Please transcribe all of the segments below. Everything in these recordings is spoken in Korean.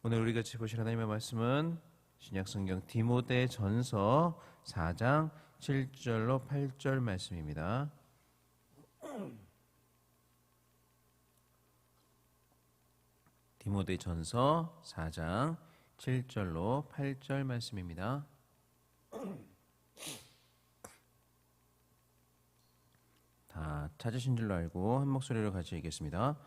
오늘 우리 같이 보실 하나님의 말씀은 신약성경 디모데전서 4장 7절로 8절 말씀입니다. 디모데전서 4장 7절로 8절 말씀입니다. 다 찾으신 줄로 알고 한 목소리로 같이 읽겠습니다.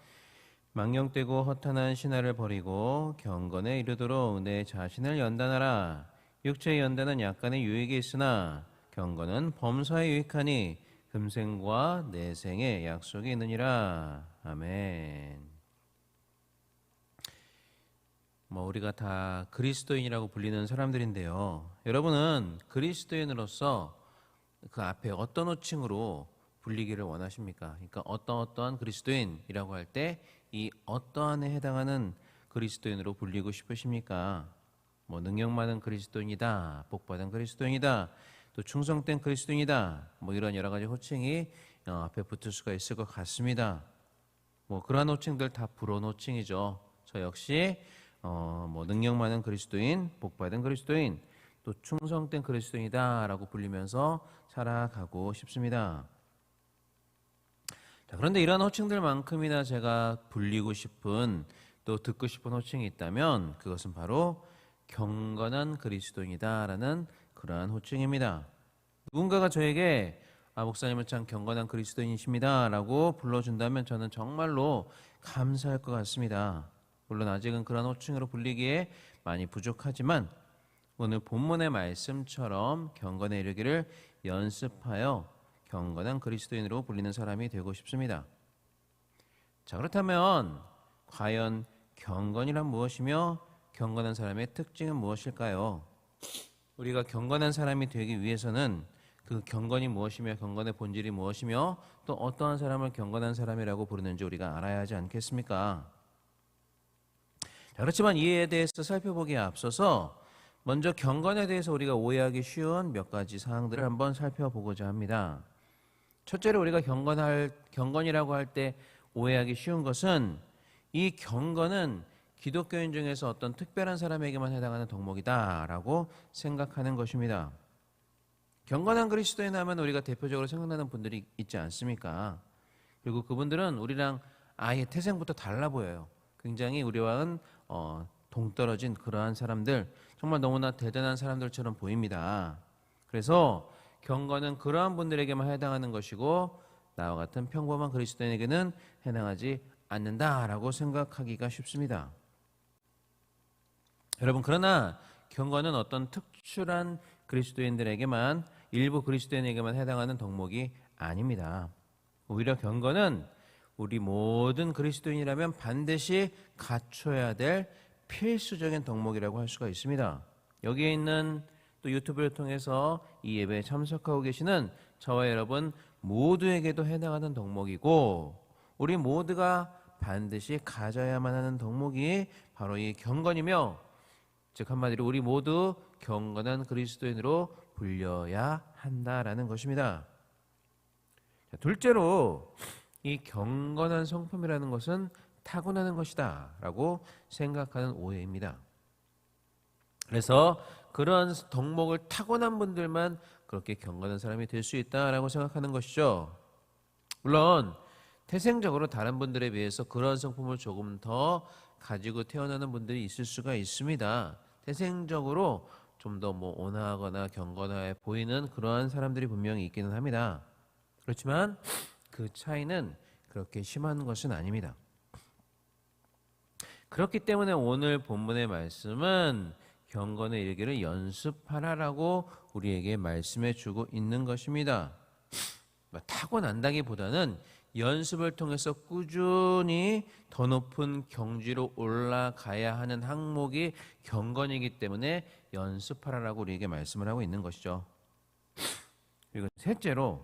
망령되고 허탄한 신화를 버리고 경건에 이르도록 내 자신을 연단하라. 육체의 연단은 약간의 유익이 있으나 경건은 범사에 유익하니 금생과 내생의 약속이 있느니라. 아멘. 우리가 다 그리스도인이라고 불리는 사람들인데요. 여러분은 그리스도인으로서 그 앞에 어떤 호칭으로 불리기를 원하십니까? 그러니까 어떠한 그리스도인이라고 할 때 이 어떠한에 해당하는 그리스도인으로 불리고 싶으십니까? 능력 많은 그리스도인이다, 복받은 그리스도인이다, 또 충성된 그리스도인이다, 이런 여러 가지 호칭이 앞에 붙을 수가 있을 것 같습니다. 그러한 호칭들 다 불온 호칭이죠. 저 역시 능력 많은 그리스도인, 복받은 그리스도인, 또 충성된 그리스도인이다라고 불리면서 살아가고 싶습니다. 자, 그런데 이러한 호칭들만큼이나 제가 불리고 싶은 또 듣고 싶은 호칭이 있다면 그것은 바로 경건한 그리스도인이다라는 그러한 호칭입니다. 누군가가 저에게 목사님은 참 경건한 그리스도인이십니다라고 불러준다면 저는 정말로 감사할 것 같습니다. 물론 아직은 그런 호칭으로 불리기에 많이 부족하지만 오늘 본문의 말씀처럼 경건에 이르기를 연습하여 경건한 그리스도인으로 불리는 사람이 되고 싶습니다. 자, 그렇다면 과연 경건이란 무엇이며 경건한 사람의 특징은 무엇일까요? 우리가 경건한 사람이 되기 위해서는 그 경건이 무엇이며 경건의 본질이 무엇이며 또 어떠한 사람을 경건한 사람이라고 부르는지 우리가 알아야 하지 않겠습니까? 자, 그렇지만 이에 대해서 살펴보기에 앞서서 먼저 경건에 대해서 우리가 오해하기 쉬운 몇 가지 사항들을 한번 살펴보고자 합니다. 첫째로 우리가 경건이라고 할 때 오해하기 쉬운 것은 이 경건은 기독교인 중에서 어떤 특별한 사람에게만 해당하는 덕목이다라고 생각하는 것입니다. 경건한 그리스도인 하면 우리가 대표적으로 생각나는 분들이 있지 않습니까? 그리고 그분들은 우리랑 아예 태생부터 달라 보여요. 굉장히 우리와는 동떨어진 그러한 사람들, 정말 너무나 대단한 사람들처럼 보입니다. 그래서 경건은 그러한 분들에게만 해당하는 것이고 나와 같은 평범한 그리스도인에게는 해당하지 않는다라고 생각하기가 쉽습니다. 여러분, 그러나 경건은 어떤 특출한 그리스도인들에게만, 일부 그리스도인에게만 해당하는 덕목이 아닙니다. 오히려 경건은 우리 모든 그리스도인이라면 반드시 갖춰야 될 필수적인 덕목이라고 할 수가 있습니다. 여기에 있는 또 유튜브를 통해서 이 예배에 참석하고 계시는 저와 여러분 모두에게도 해당하는 덕목이고 우리 모두가 반드시 가져야만 하는 덕목이 바로 이 경건이며, 즉 한마디로 우리 모두 경건한 그리스도인으로 불려야 한다라는 것입니다. 자, 둘째로 이 경건한 성품이라는 것은 타고나는 것이다 라고 생각하는 오해입니다. 그래서 그런 덕목을 타고난 분들만 그렇게 경건한 사람이 될 수 있다라고 생각하는 것이죠. 물론 태생적으로 다른 분들에 비해서 그런 성품을 조금 더 가지고 태어나는 분들이 있을 수가 있습니다. 태생적으로 좀 더 온화하거나 경건해 보이는 그러한 사람들이 분명히 있기는 합니다. 그렇지만 그 차이는 그렇게 심한 것은 아닙니다. 그렇기 때문에 오늘 본문의 말씀은 경건에 이르기를 연습하라라고 우리에게 말씀해 주고 있는 것입니다. 타고난다기보다는 연습을 통해서 꾸준히 더 높은 경지로 올라가야 하는 항목이 경건이기 때문에 연습하라라고 우리에게 말씀을 하고 있는 것이죠. 그리고 셋째로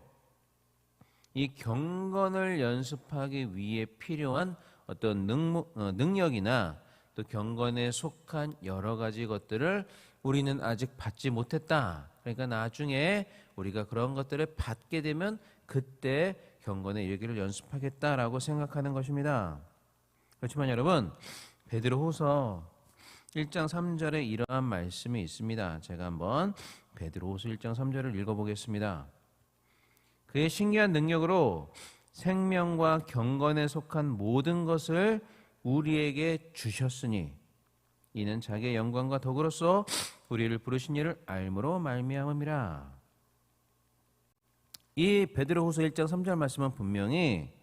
이 경건을 연습하기 위해 필요한 어떤 능력이나 또 경건에 속한 여러 가지 것들을 우리는 아직 받지 못했다. 그러니까 나중에 우리가 그런 것들을 받게 되면 그때 경건에 이르기를 연습하겠다라고 생각하는 것입니다. 그렇지만 여러분, 베드로후서 1장 3절에 이러한 말씀이 있습니다. 제가 한번 베드로후서 1장 3절을 읽어보겠습니다. 그의 신기한 능력으로 생명과 경건에 속한 모든 것을 우리에게 주셨으니 이는 자기의 영광과 덕으로서 우리를 부르신 이를 알므로 말미암음이라. 이 베드로후서 1장 3절 말씀은 분명히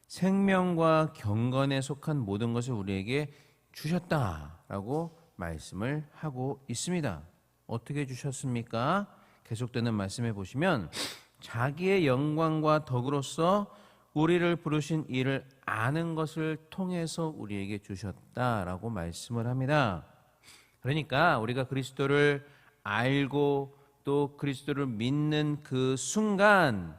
생명과 경건에 속한 모든 것을 우리에게 주셨다라고 말씀을 하고 있습니다. 어떻게 주셨습니까? 계속되는 말씀에 보시면 자기의 영광과 덕으로서 우리를 부르신 이를 아는 것을 통해서 우리에게 주셨다라고 말씀을 합니다. 그러니까 우리가 그리스도를 알고 또 그리스도를 믿는 그 순간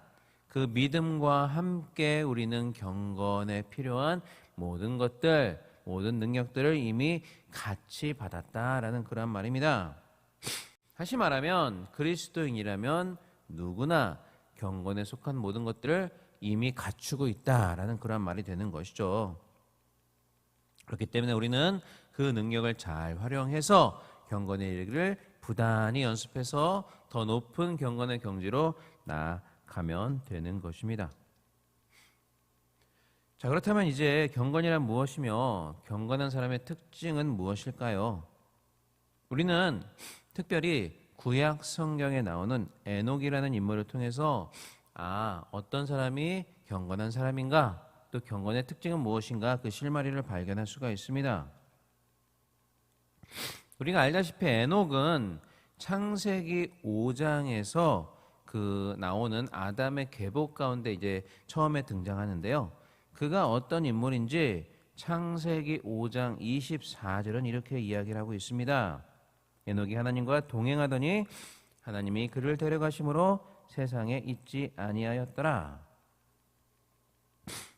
그 믿음과 함께 우리는 경건에 필요한 모든 것들, 모든 능력들을 이미 같이 받았다라는 그런 말입니다. 다시 말하면 그리스도인이라면 누구나 경건에 속한 모든 것들을 이미 갖추고 있다라는 그런 말이 되는 것이죠. 그렇기 때문에 우리는 그 능력을 잘 활용해서 경건의 일을 부단히 연습해서 더 높은 경건의 경지로 나아가면 되는 것입니다. 자, 그렇다면 이제 경건이란 무엇이며 경건한 사람의 특징은 무엇일까요? 우리는 특별히 구약 성경에 나오는 에녹이라는 인물을 통해서 어떤 사람이 경건한 사람인가, 또 경건의 특징은 무엇인가 그 실마리를 발견할 수가 있습니다. 우리가 알다시피 에녹은 창세기 5장에서 그 나오는 아담의 계복 가운데 이제 처음에 등장하는데요. 그가 어떤 인물인지 창세기 5장 24절은 이렇게 이야기를 하고 있습니다. 에녹이 하나님과 동행하더니 하나님이 그를 데려가심으로 세상에 있지 아니하였더라.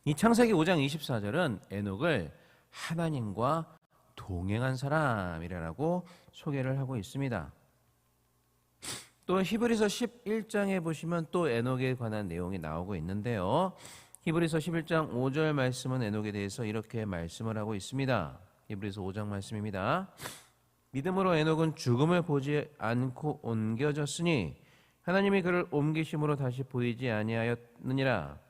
이 창세기 5장 24절은 에녹을 하나님과 동행한 사람이라고 소개를 하고 있습니다. 또 히브리서 11장에 보시면 또 에녹에 관한 내용이 나오고 있는데요. 히브리서 11장 5절 말씀은 에녹에 대해서 이렇게 말씀을 하고 있습니다. 히브리서 5장 말씀입니다. 믿음으로 에녹은 죽음을 보지 않고 옮겨졌으니 하나님이 그를 옮기심으로 다시 보이지 아니하였느니라.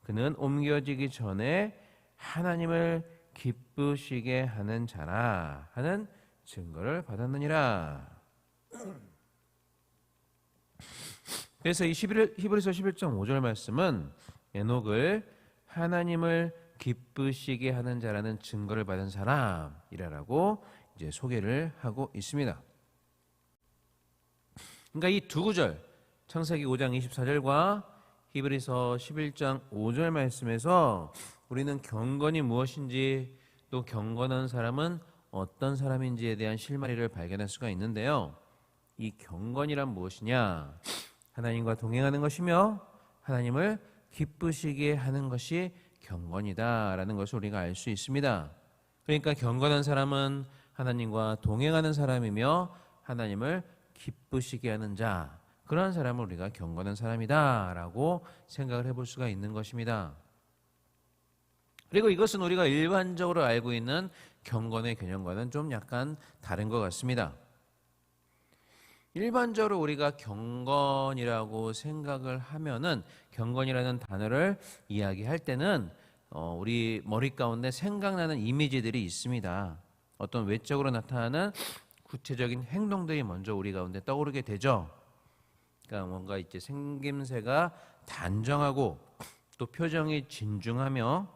그는 옮겨지기 전에 하나님을 기쁘시게 하는 자라 하는 증거를 받았느니라. 그래서 이 히브리서 11장 5절 말씀은 에녹을 하나님을 기쁘시게 하는 자라는 증거를 받은 사람이라고 이제 소개를 하고 있습니다. 그러니까 이 두 구절, 창세기 5장 24절과 히브리서 11장 5절 말씀에서 우리는 경건이 무엇인지 또 경건한 사람은 어떤 사람인지에 대한 실마리를 발견할 수가 있는데요. 이 경건이란 무엇이냐? 하나님과 동행하는 것이며 하나님을 기쁘시게 하는 것이 경건이다라는 것을 우리가 알 수 있습니다. 그러니까 경건한 사람은 하나님과 동행하는 사람이며 하나님을 기쁘시게 하는 자, 그러한 사람을 우리가 경건한 사람이다라고 생각을 해볼 수가 있는 것입니다. 그리고 이것은 우리가 일반적으로 알고 있는 경건의 개념과는 좀 약간 다른 것 같습니다. 일반적으로 우리가 경건이라고 생각을 하면은 경건이라는 단어를 이야기할 때는 우리 머리 가운데 생각나는 이미지들이 있습니다. 어떤 외적으로 나타나는 구체적인 행동들이 먼저 우리 가운데 떠오르게 되죠. 그러니까 뭔가 이제 생김새가 단정하고 또 표정이 진중하며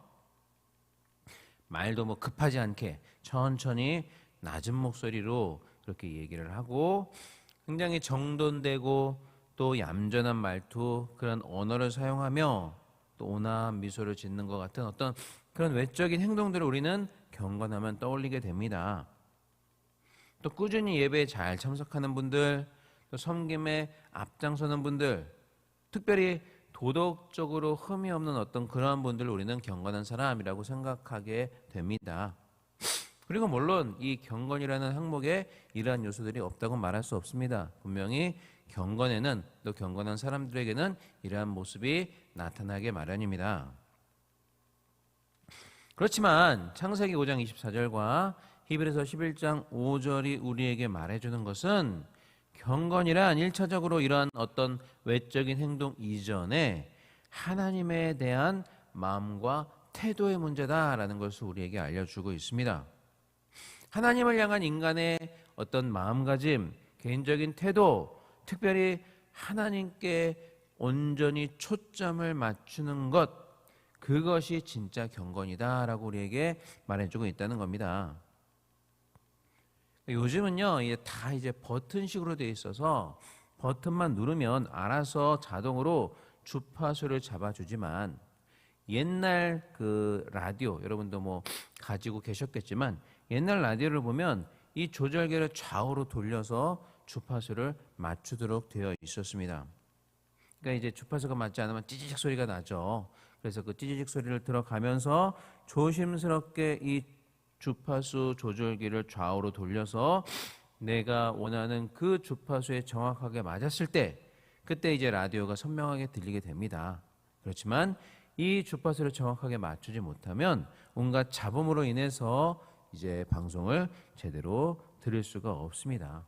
말도 뭐 급하지 않게 천천히 낮은 목소리로 그렇게 얘기를 하고 굉장히 정돈되고 또 얌전한 말투, 그런 언어를 사용하며 또 온화한 미소를 짓는 것 같은 어떤 그런 외적인 행동들을 우리는 경건하면 떠올리게 됩니다. 또 꾸준히 예배에 잘 참석하는 분들, 또 섬김에 앞장서는 분들, 특별히 도덕적으로 흠이 없는 어떤 그러한 분들을 우리는 경건한 사람이라고 생각하게 됩니다. 그리고 물론 이 경건이라는 항목에 이러한 요소들이 없다고 말할 수 없습니다. 분명히 경건에는, 또 경건한 사람들에게는 이러한 모습이 나타나게 마련입니다. 그렇지만 창세기 5장 24절과 히브리서 11장 5절이 우리에게 말해주는 것은 경건이란 1차적으로 이러한 어떤 외적인 행동 이전에 하나님에 대한 마음과 태도의 문제다라는 것을 우리에게 알려주고 있습니다. 하나님을 향한 인간의 어떤 마음가짐, 개인적인 태도, 특별히 하나님께 온전히 초점을 맞추는 것, 그것이 진짜 경건이다라고 우리에게 말해주고 있다는 겁니다. 요즘은요, 이게 다 이제 버튼식으로 되어 있어서 버튼만 누르면 알아서 자동으로 주파수를 잡아주지만, 옛날 그 라디오, 여러분도 뭐 가지고 계셨겠지만 옛날 라디오를 보면 이 조절계를 좌우로 돌려서 주파수를 맞추도록 되어 있었습니다. 그러니까 이제 주파수가 맞지 않으면 찌지직 소리가 나죠. 그래서 그 찌지직 소리를 들어가면서 조심스럽게 이 주파수 조절기를 좌우로 돌려서 내가 원하는 그 주파수에 정확하게 맞았을 때, 그때 이제 라디오가 선명하게 들리게 됩니다. 그렇지만 이 주파수를 정확하게 맞추지 못하면 온갖 잡음으로 인해서 이제 방송을 제대로 들을 수가 없습니다.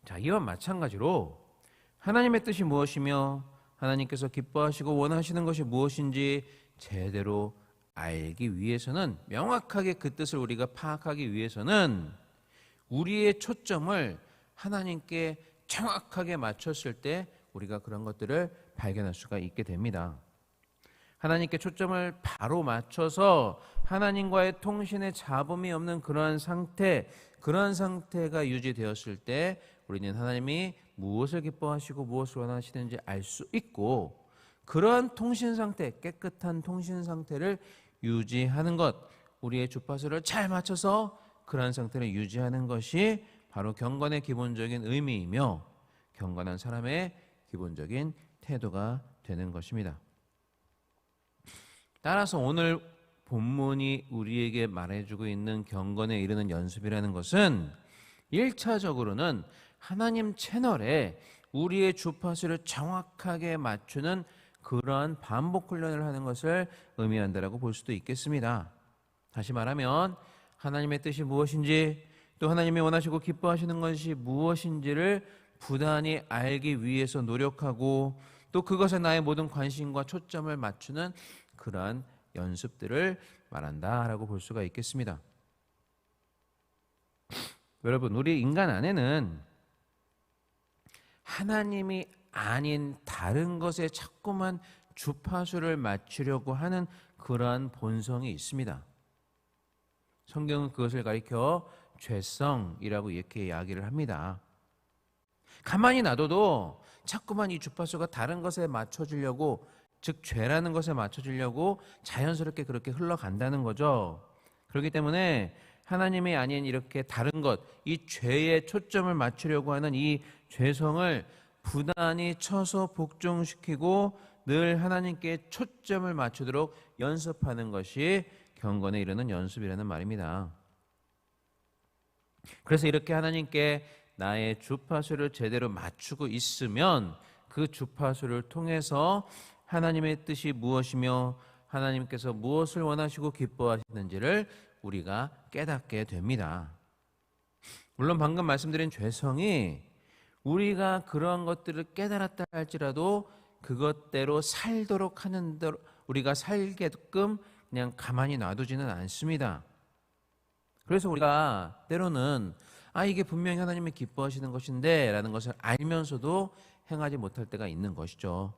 자, 이와 마찬가지로 하나님의 뜻이 무엇이며 하나님께서 기뻐하시고 원하시는 것이 무엇인지 제대로 알기 위해서는, 명확하게 그 뜻을 우리가 파악하기 위해서는 우리의 초점을 하나님께 정확하게 맞췄을 때 우리가 그런 것들을 발견할 수가 있게 됩니다. 하나님께 초점을 바로 맞춰서 하나님과의 통신에 잡음이 없는 그러한 상태가 유지되었을 때 우리는 하나님이 무엇을 기뻐하시고 무엇을 원하시는지 알 수 있고, 그러한 통신 상태, 깨끗한 통신 상태를 유지하는 것, 우리의 주파수를 잘 맞춰서 그러한 상태를 유지하는 것이 바로 경건의 기본적인 의미이며 경건한 사람의 기본적인 태도가 되는 것입니다. 따라서 오늘 본문이 우리에게 말해주고 있는 경건에 이르는 연습이라는 것은 1차적으로는 하나님 채널에 우리의 주파수를 정확하게 맞추는 그러한 반복 훈련을 하는 것을 의미한다라고 볼 수도 있겠습니다. 다시 말하면 하나님의 뜻이 무엇인지, 또 하나님이 원하시고 기뻐하시는 것이 무엇인지를 부단히 알기 위해서 노력하고, 또 그것에 나의 모든 관심과 초점을 맞추는 그러한 연습들을 말한다라고 볼 수가 있겠습니다. 여러분, 우리 인간 안에는 하나님이 아닌 다른 것에 자꾸만 주파수를 맞추려고 하는 그러한 본성이 있습니다. 성경은 그것을 가리켜 죄성이라고 이렇게 이야기를 합니다. 가만히 놔둬도 자꾸만 이 주파수가 다른 것에 맞춰주려고, 즉 죄라는 것에 맞춰주려고 자연스럽게 그렇게 흘러간다는 거죠. 그렇기 때문에 하나님이 아닌 이렇게 다른 것, 이 죄에 초점을 맞추려고 하는 이 죄성을 부단히 쳐서 복종시키고 늘 하나님께 초점을 맞추도록 연습하는 것이 경건에 이르는 연습이라는 말입니다. 그래서 이렇게 하나님께 나의 주파수를 제대로 맞추고 있으면 그 주파수를 통해서 하나님의 뜻이 무엇이며 하나님께서 무엇을 원하시고 기뻐하시는지를 우리가 깨닫게 됩니다. 물론 방금 말씀드린 죄성이 우리가 그러한 것들을 깨달았다 할지라도 그것대로 살도록 하는 대로 우리가 살게끔 그냥 가만히 놔두지는 않습니다. 그래서 우리가 때로는 이게 분명히 하나님이 기뻐하시는 것인데 라는 것을 알면서도 행하지 못할 때가 있는 것이죠.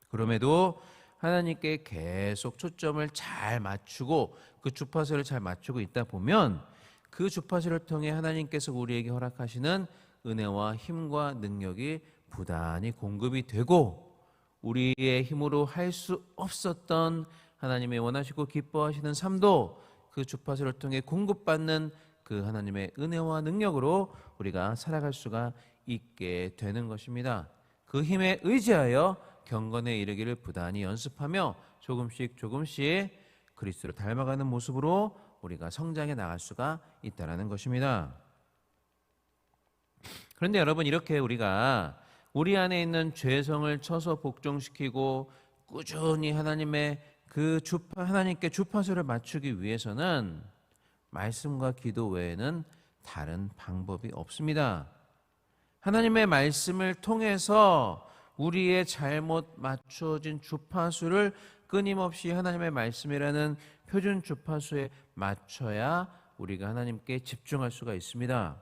그럼에도 하나님께 계속 초점을 잘 맞추고 그 주파수를 잘 맞추고 있다 보면 그 주파수를 통해 하나님께서 우리에게 허락하시는 은혜와 힘과 능력이 부단히 공급이 되고, 우리의 힘으로 할 수 없었던 하나님의 원하시고 기뻐하시는 삶도 그 주파수를 통해 공급받는 그 하나님의 은혜와 능력으로 우리가 살아갈 수가 있게 되는 것입니다. 그 힘에 의지하여 경건에 이르기를 부단히 연습하며 조금씩 그리스도를 닮아가는 모습으로 우리가 성장해 나갈 수가 있다는 것입니다. 그런데 여러분, 이렇게 우리가 우리 안에 있는 죄성을 쳐서 복종시키고 꾸준히 하나님의 하나님께 주파수를 맞추기 위해서는 말씀과 기도 외에는 다른 방법이 없습니다. 하나님의 말씀을 통해서 우리의 잘못 맞춰진 주파수를 끊임없이 하나님의 말씀이라는 표준 주파수에 맞춰야 우리가 하나님께 집중할 수가 있습니다.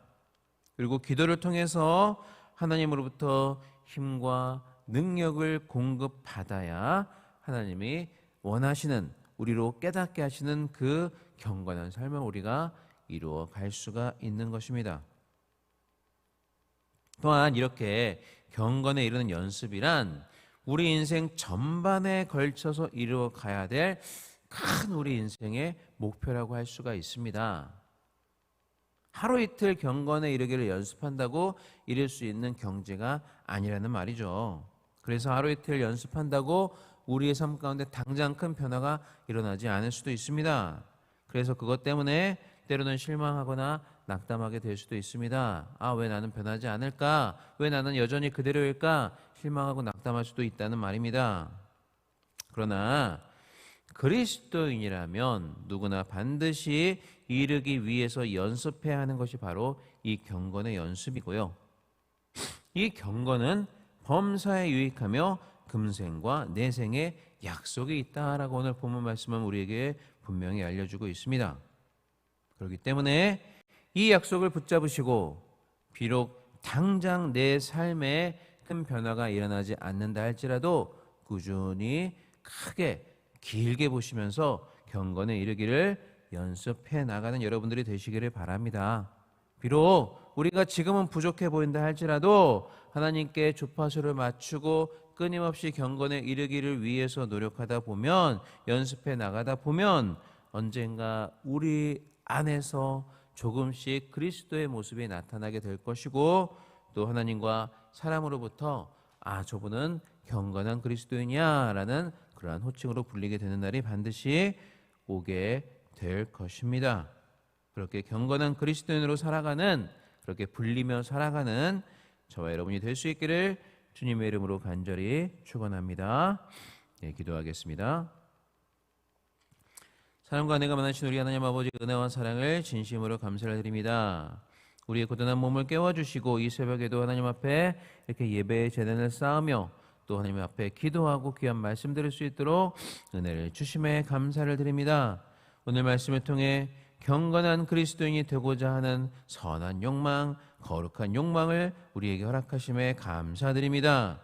그리고 기도를 통해서 하나님으로부터 힘과 능력을 공급받아야 하나님이 원하시는, 우리로 깨닫게 하시는 그 경건한 삶을 우리가 이루어 갈 수가 있는 것입니다. 또한 이렇게 경건에 이르는 연습이란 우리 인생 전반에 걸쳐서 이루어 가야 될 큰 우리 인생의 목표라고 할 수가 있습니다. 하루 이틀 경건에 이르기를 연습한다고 이룰 수 있는 경제가 아니라는 말이죠. 그래서 하루 이틀 연습한다고 우리의 삶 가운데 당장 큰 변화가 일어나지 않을 수도 있습니다. 그래서 그것 때문에 때로는 실망하거나 낙담하게 될 수도 있습니다. 왜 나는 변하지 않을까? 왜 나는 여전히 그대로일까? 실망하고 낙담할 수도 있다는 말입니다. 그러나 그리스도인이라면 누구나 반드시 이르기 위해서 연습해야 하는 것이 바로 이 경건의 연습이고요. 이 경건은 범사에 유익하며 금생과 내생에 약속이 있다라고 오늘 본문 말씀은 우리에게 분명히 알려주고 있습니다. 그렇기 때문에 이 약속을 붙잡으시고 비록 당장 내 삶에 큰 변화가 일어나지 않는다 할지라도 꾸준히 크게 길게 보시면서 경건에 이르기를 연습해 나가는 여러분들이 되시기를 바랍니다. 비록 우리가 지금은 부족해 보인다 할지라도 하나님께 주파수를 맞추고 끊임없이 경건에 이르기를 위해서 노력하다 보면, 연습해 나가다 보면 언젠가 우리 안에서 조금씩 그리스도의 모습이 나타나게 될 것이고, 또 하나님과 사람으로부터 저분은 경건한 그리스도인이야 라는 그러한 호칭으로 불리게 되는 날이 반드시 오게 될 것입니다. 그렇게 경건한 그리스도인으로 살아가는, 그렇게 불리며 살아가는 저와 여러분이 될 수 있기를 주님의 이름으로 간절히 축원합니다. 기도하겠습니다. 사랑과 은혜가 많으신 우리 하나님 아버지, 은혜와 사랑을 진심으로 감사를 드립니다. 우리의 고단한 몸을 깨워주시고 이 새벽에도 하나님 앞에 이렇게 예배의 재단을 쌓으며 또 하나님 앞에 기도하고 귀한 말씀 들을 수 있도록 은혜를 주심에 감사를 드립니다. 오늘 말씀을 통해 경건한 그리스도인이 되고자 하는 선한 욕망, 거룩한 욕망을 우리에게 허락하심에 감사드립니다.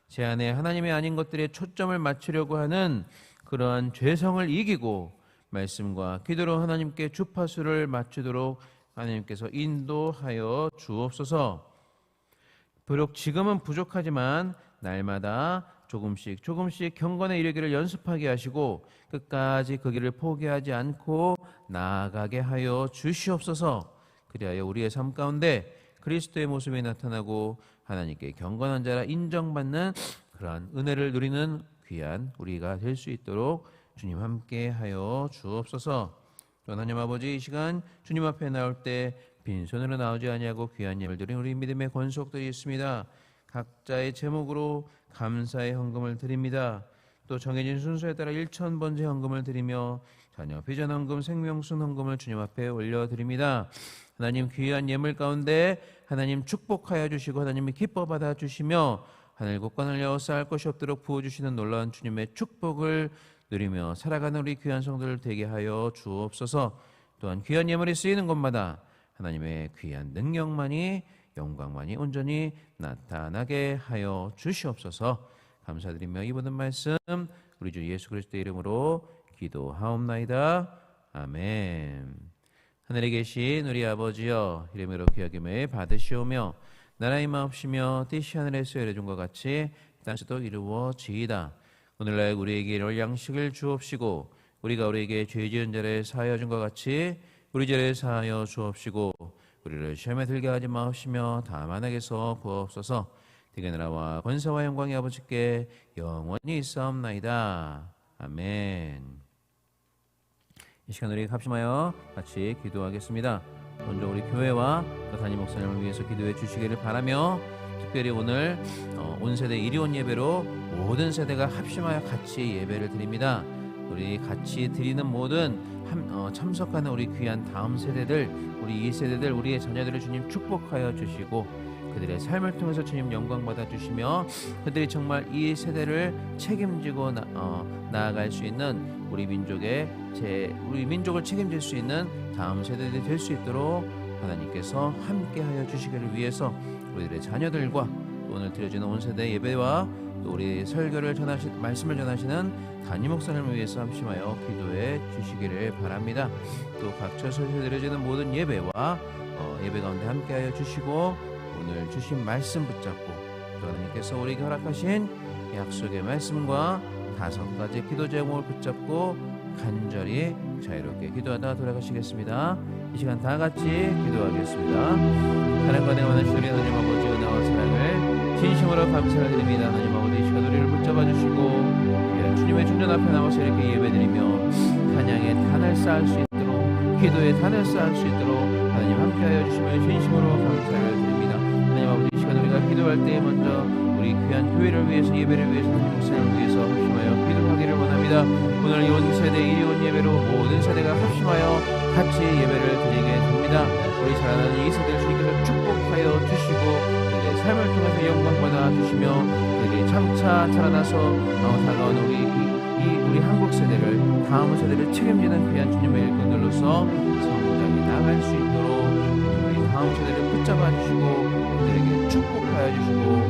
제 안에 하나님이 아닌 것들에 초점을 맞추려고 하는 그러한 죄성을 이기고 말씀과 기도로 하나님께 주파수를 맞추도록 하나님께서 인도하여 주옵소서. 비록 지금은 부족하지만 날마다 조금씩 경건에 이르기를 연습하게 하시고 끝까지 그 길을 포기하지 않고 나아가게 하여 주시옵소서. 그리하여 우리의 삶 가운데 그리스도의 모습이 나타나고 하나님께 경건한 자라 인정받는 그러한 은혜를 누리는 귀한 우리가 될 수 있도록 주님 함께 하여 주옵소서. 하나님 아버지, 이 시간 주님 앞에 나올 때 빈손으로 나오지 아니하고 귀한 예물 드린 우리 믿음의 권속들이 있습니다. 각자의 제목으로 감사의 헌금을 드립니다. 또 정해진 순서에 따라 1,000번째 헌금을 드리며 자녀 비전 헌금, 생명순 헌금을 주님 앞에 올려드립니다. 하나님 귀한 예물 가운데 하나님 축복하여 주시고 하나님이 기뻐 받아 주시며 하늘 곳간을 여어 쌓을 것이 없도록 부어주시는 놀라운 주님의 축복을 누리며 살아가는 우리 귀한 성도를 되게 하여 주옵소서. 또한 귀한 예물이 쓰이는 곳마다 하나님의 귀한 능력만이, 영광만이 온전히 나타나게 하여 주시옵소서. 감사드리며 이 모든 말씀 우리 주 예수 그리스도의 이름으로 기도하옵나이다. 아멘. 하늘에 계신 우리 아버지여, 이름으로 귀하김을 받으시오며 나라의 마옵시며 뜻이 하늘에서 이루어진 것 같이 땅에서도 이루어지이다. 오늘날 우리에게 이룰 양식을 주옵시고 우리가 우리에게 죄 지은 자를 사하여 준 것 같이 우리 죄를 사하여 주옵시고 우리를 시험에 들게 하지 마옵시며 다만 악에서 구하옵소서. 대개 나라와 권세와 영광이 아버지께 영원히 있사옵나이다. 아멘. 이 시간 우리 합심하여 같이 기도하겠습니다. 먼저 우리 교회와 또 담임 목사님을 위해서 기도해 주시기를 바라며, 특별히 오늘 온 세대 일요일 예배로 모든 세대가 합심하여 같이 예배를 드립니다. 우리 같이 드리는 모든 참석하는 우리 귀한 다음 세대들, 우리 2세대들, 우리의 자녀들을 주님 축복하여 주시고 그들의 삶을 통해서 주님 영광 받아 주시며 그들이 정말 이 세대를 책임지고 나아갈 수 있는 우리 민족을 책임질 수 있는 다음 세대들이 될 수 있도록 하나님께서 함께하여 주시기를 위해서 우리들의 자녀들과 또 오늘 드려지는 온 세대 예배와 또 우리 설교를 말씀을 전하시는 담임 목사님을 위해서 함심하여 기도해 주시기를 바랍니다. 또 각처에서 드려지는 모든 예배와 예배 가운데 함께하여 주시고 오늘 주신 말씀 붙잡고 또 하나님께서 우리에게 허락하신 약속의 말씀과 5가지 기도 제목을 붙잡고 간절히 자유롭게 기도하다 돌아가시겠습니다. 이 시간 다 같이 기도하겠습니다. 하나님과 내 원하시는 우리 하나님 아버지 은혜와 사랑을 진심으로 감사를 드립니다. 하나님 아버지 이 시간 우리를 붙잡아 주시고 주님의 중전 앞에 나와서 이렇게 예배드리며 찬양의 단을 쌓을 수 있도록 기도의 단을 쌓을 수 있도록 하나님 함께하여 주시며 진심으로 감사를 드립니다. 하나님 아버지 이 시간 우리가 기도할 때 먼저 우리 귀한 교회를 위해서 예배를 위해서 하나님 목사님을 위해서 합심하여 기도하기를 원합니다. 오늘 온 세대 이온 예배로 모든 세대가 합심하여 같이 예배를 드리게 됩니다. 우리 자라나는 이 세대를 주님께서 축복하여 주시고 그들의 삶을 통해서 영광받아 주시며 그들이 장차 자라나서 다가온 우리 한국 세대를 다음 세대를 책임지는 귀한 주님의 일꾼들로서 성장해 나갈 수 있도록 우리 다음 세대를 붙잡아 주시고 그들에게 축복하여 주시고